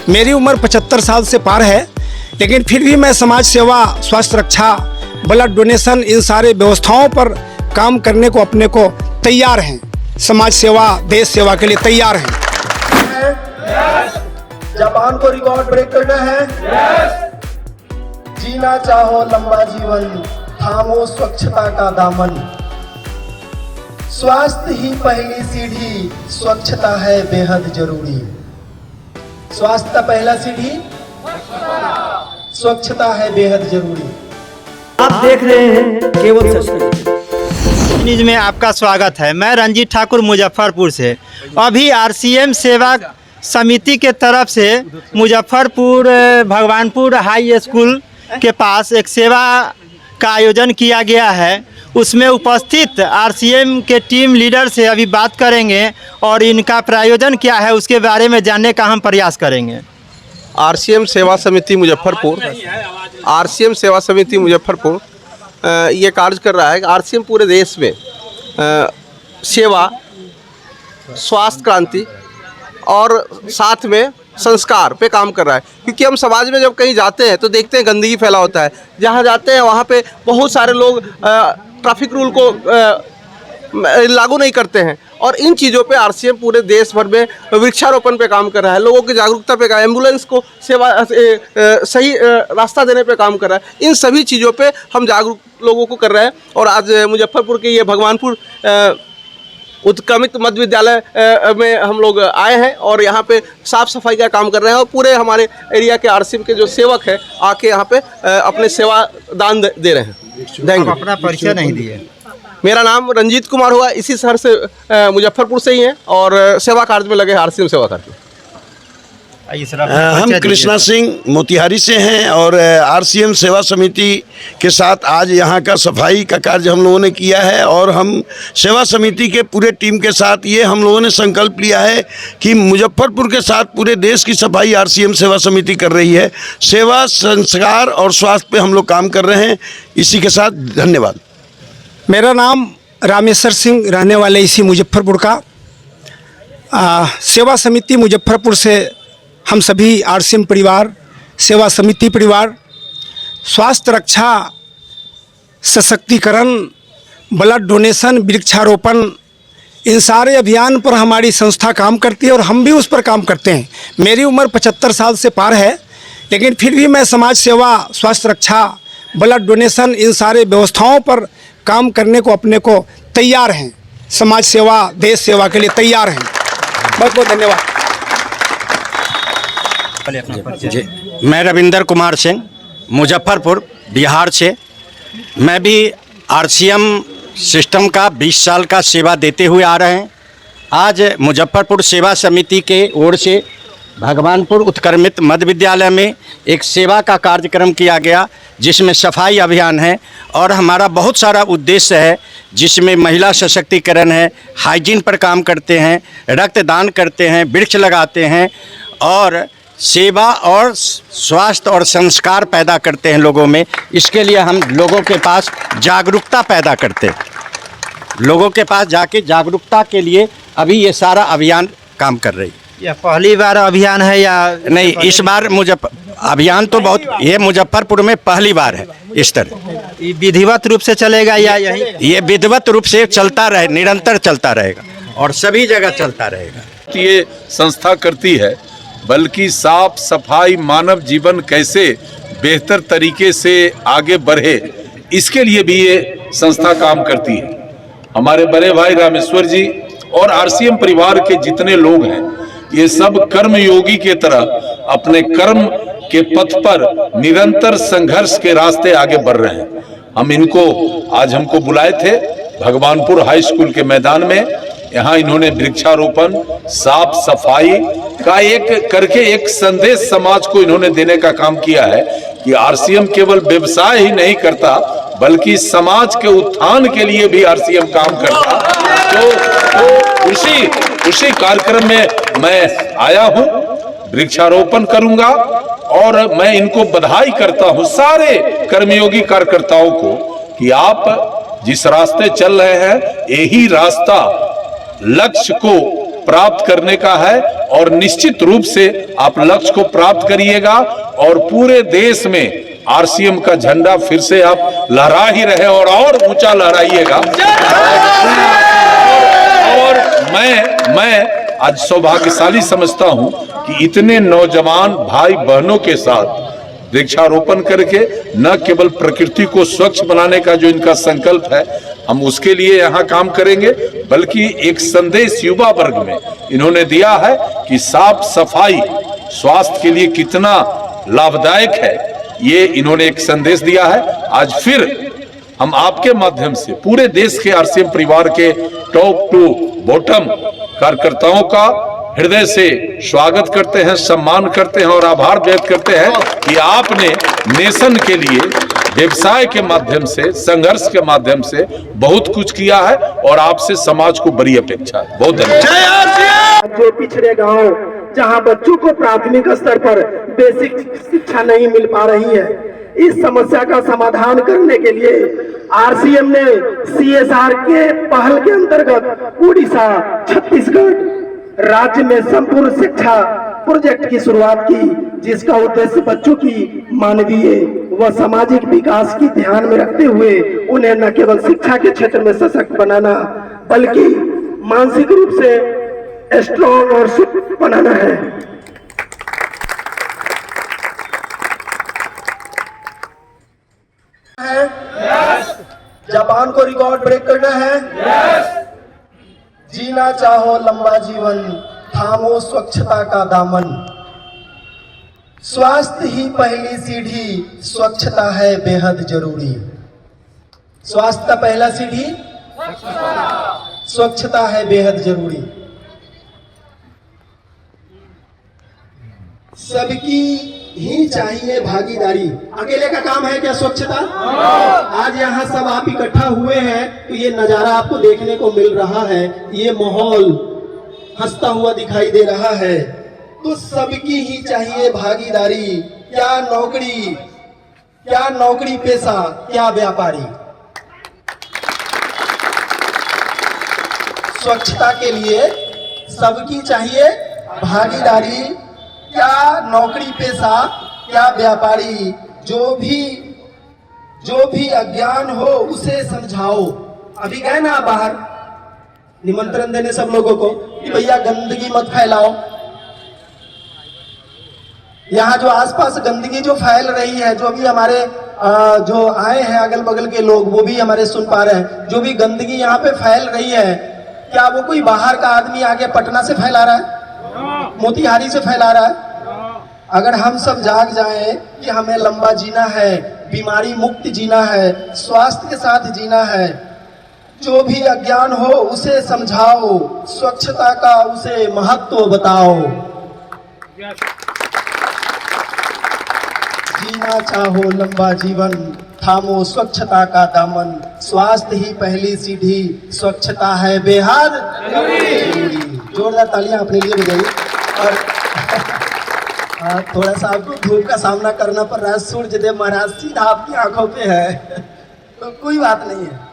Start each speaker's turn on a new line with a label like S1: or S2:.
S1: मेरी उम्र 75 साल से पार है, लेकिन फिर भी मैं समाज सेवा, स्वास्थ्य रक्षा, ब्लड डोनेशन, इन सारे व्यवस्थाओं पर काम करने को अपने को तैयार हैं। समाज सेवा, देश सेवा के लिए तैयार हैं।
S2: जापान को रिकॉर्ड ब्रेक करना है। जीना चाहो लंबा जीवन, थामो स्वच्छता का दामन। स्वास्थ्य ही पहली सीढ़ी, स्वच्छता है बेहद जरूरी। स्वास्थ्य का पहला सीढ़ी, स्वच्छता है बेहद जरूरी।
S3: आप देख रहे हैं केवल सच न्यूज में आपका स्वागत है। मैं रंजीत ठाकुर मुजफ्फरपुर से। अभी आरसीएम सेवा समिति के तरफ से मुजफ्फरपुर भगवानपुर हाई स्कूल के पास एक सेवा का आयोजन किया गया है। उसमें उपस्थित आरसीएम के टीम लीडर से अभी बात करेंगे और इनका प्रायोजन क्या है उसके बारे में जानने का हम प्रयास करेंगे।
S4: आरसीएम सेवा समिति मुजफ्फरपुर, आरसीएम सेवा समिति मुजफ्फरपुर ये कार्य कर रहा है। आरसीएम पूरे देश में सेवा, स्वास्थ्य क्रांति और साथ में संस्कार पे काम कर रहा है। क्योंकि हम समाज में जब कहीं जाते हैं तो देखते हैं गंदगी फैला होता है। जहाँ जाते हैं वहाँ पे बहुत सारे लोग ट्रैफिक रूल को लागू नहीं करते हैं और इन चीज़ों पे आरसीएम पूरे देश भर में वृक्षारोपण पे काम कर रहा है, लोगों की जागरूकता पे काम, एम्बुलेंस को सेवा सही रास्ता देने पे काम कर रहा है। इन सभी चीज़ों पे हम जागरूक लोगों को कर रहे हैं। और आज मुजफ्फरपुर के ये भगवानपुर उत्क्रमित मध्य विद्यालय में हम लोग आए हैं और यहाँ पे साफ़ सफाई का काम कर रहे हैं और पूरे हमारे एरिया के आरसीएम के जो सेवक हैं आके यहाँ पे अपने सेवा दान दे रहे हैं। Thank you.
S3: अपना परिचय नहीं दिए।
S4: मेरा नाम रंजीत कुमार हुआ, इसी शहर से मुजफ्फरपुर से ही हैं और सेवा कार्य में लगे आरसीएम सेवा कार्य।
S5: हम कृष्णा सिंह मोतिहारी से हैं और आरसीएम सेवा समिति के साथ आज यहाँ का सफाई का कार्य हम लोगों ने किया है। और हम सेवा समिति के पूरे टीम के साथ ये हम लोगों ने संकल्प लिया है कि मुजफ्फरपुर के साथ पूरे देश की सफाई आरसीएम सेवा समिति कर रही है। सेवा, संस्कार और स्वास्थ्य पे हम लोग काम कर रहे हैं। इसी के साथ धन्यवाद।
S1: मेरा नाम रामेश्वर सिंह, रहने वाले इसी मुजफ्फरपुर का। सेवा समिति मुजफ्फरपुर से हम सभी आरसीएम परिवार, सेवा समिति परिवार, स्वास्थ्य रक्षा, सशक्तिकरण, ब्लड डोनेशन, वृक्षारोपण, इन सारे अभियान पर हमारी संस्था काम करती है और हम भी उस पर काम करते हैं। मेरी उम्र 75 साल से पार है, लेकिन फिर भी मैं समाज सेवा, स्वास्थ्य रक्षा, ब्लड डोनेशन, इन सारे व्यवस्थाओं पर काम करने को अपने को तैयार हैं। समाज सेवा, देश सेवा के लिए तैयार हैं। बहुत बहुत धन्यवाद।
S6: जी, मैं रविंदर कुमार सिंह, मुजफ्फरपुर बिहार से। मैं भी आरसीएम सिस्टम का 20 साल का सेवा देते हुए आ रहे हैं। आज मुजफ्फरपुर सेवा समिति के ओर से भगवानपुर उत्क्रमित मध्य विद्यालय में एक सेवा का कार्यक्रम किया गया, जिसमें सफाई अभियान है और हमारा बहुत सारा उद्देश्य है, जिसमें महिला सशक्तिकरण है, हाइजीन पर काम करते हैं, रक्तदान करते हैं, वृक्ष लगाते हैं और सेवा और स्वास्थ्य और संस्कार पैदा करते हैं लोगों में। इसके लिए हम लोगों के पास जागरूकता पैदा करते हैं। लोगों के पास जाके जागरूकता के लिए अभी ये सारा अभियान काम कर रही है।
S3: यह पहली बार अभियान है या
S6: नहीं? इस बार अभियान तो बहुत, ये मुजफ्फरपुर में पहली बार है इस तरह।
S3: ये विधिवत रूप से चलेगा या यही?
S6: ये विधिवत रूप से चलता रहे, निरंतर चलता रहेगा और सभी जगह चलता रहेगा।
S7: ये संस्था करती है, बल्कि साफ सफाई, मानव जीवन कैसे बेहतर तरीके से आगे बढ़े, इसके लिए भी ये संस्था काम करती है। हमारे बड़े भाई रामेश्वर जी और आरसीएम परिवार के जितने लोग हैं, ये सब कर्मयोगी के तरह अपने कर्म के पथ पर निरंतर संघर्ष के रास्ते आगे बढ़ रहे हैं। हम इनको आज हमको बुलाए थे भगवानपुर हाई स्कूल के मैदान में। यहाँ इन्होंने वृक्षारोपण, साफ सफाई का एक संदेश समाज को इन्होंने देने का काम किया है कि आरसीएम केवल व्यवसाय ही नहीं करता, बल्कि समाज के उत्थान के लिए भी आरसीएम काम करता। तो उसी कार्यक्रम में मैं आया हूँ, वृक्षारोपण करूंगा और मैं इनको बधाई करता हूँ सारे कर्मयोगी कार्यकर्ताओं को कि आप जिस रास्ते चल रहे हैं, यही रास्ता लक्ष्य को प्राप्त करने का है और निश्चित रूप से आप लक्ष्य को प्राप्त करिएगा और पूरे देश में आरसीएम का झंडा फिर से आप लहरा ही रहे और ऊंचा लहराइएगा। और मैं आज सौभाग्यशाली समझता हूं कि इतने नौजवान भाई बहनों के साथ वृक्षारोपण करके न केवल प्रकृति को स्वच्छ बनाने का जो इनका संकल्प है, हम उसके लिए यहाँ काम करेंगे, बल्कि एक संदेश युवा वर्ग में इन्होंने दिया है कि साफ सफाई स्वास्थ्य के लिए कितना लाभदायक है, ये इन्होंने एक संदेश दिया है। आज फिर हम आपके माध्यम से पूरे देश के आरसीएम परिवार के टॉप टू बॉटम कार्यकर्ताओं का हृदय से स्वागत करते हैं, सम्मान करते हैं और आभार व्यक्त करते हैं कि आपने नेशन के लिए व्यवसाय के माध्यम से, संघर्ष के माध्यम से बहुत कुछ किया है और आपसे समाज को बड़ी अपेक्षा है। बहुत धन्यवाद।
S2: जो पिछड़े गांव जहां बच्चों को प्राथमिक स्तर पर बेसिक शिक्षा नहीं मिल पा रही है, इस समस्या का समाधान करने के लिए आरसीएम ने सीएसआर के पहल के अंतर्गत उड़ीसा, छत्तीसगढ़ राज्य में संपूर्ण शिक्षा प्रोजेक्ट की शुरुआत की, जिसका उद्देश्य बच्चों की मानवीय व सामाजिक विकास की ध्यान में रखते हुए उन्हें न केवल शिक्षा के क्षेत्र में सशक्त बनाना बल्कि मानसिक रूप से स्ट्रॉन्ग और सुख बनाना है। जापान को रिकॉर्ड ब्रेक करना है। जीना चाहो लंबा जीवन, थामो स्वच्छता का दामन। स्वास्थ्य ही पहली सीढ़ी, स्वच्छता है बेहद जरूरी। स्वास्थ्य का पहला सीढ़ी स्वच्छता है बेहद जरूरी। सबकी ही चाहिए भागीदारी। अकेले का काम है क्या स्वच्छता? आज यहाँ सब आप इकट्ठा हुए हैं तो ये नजारा आपको देखने को मिल रहा है, ये माहौल हंसता हुआ दिखाई दे रहा है। तो सबकी ही चाहिए भागीदारी। क्या नौकरी पेशा, क्या व्यापारी। स्वच्छता के लिए सबकी चाहिए भागीदारी। क्या नौकरी पेशा, क्या व्यापारी। जो भी अज्ञान हो उसे समझाओ। अभी गए ना बाहर निमंत्रण देने सब लोगों को कि भैया गंदगी मत फैलाओ। यहाँ जो आसपास गंदगी जो फैल रही है, जो भी हमारे जो आए हैं अगल बगल के लोग वो भी हमारे सुन पा रहे हैं, जो भी गंदगी यहाँ पे फैल रही है, क्या वो कोई बाहर का आदमी आगे पटना से फैला रहा है, मोतिहारी से फैला रहा है? अगर हम सब जाग जाएं कि हमें लंबा जीना है, बीमारी मुक्त जीना है, स्वास्थ्य के साथ जीना है, जो भी अज्ञान हो उसे समझाओ, स्वच्छता का उसे महत्व बताओ। जीना चाहो लंबा जीवन, थामो स्वच्छता का दामन। स्वास्थ्य ही पहली सीढ़ी, स्वच्छता है बेहद जरूरी। जोरदार तालियां अपने लिए बजाइए। और थोड़ा सा आपको धूप का सामना करना पड़ रहा है, सूर्य देव महाराज सीधा आपकी आंखों पे है, तो कोई बात नहीं है।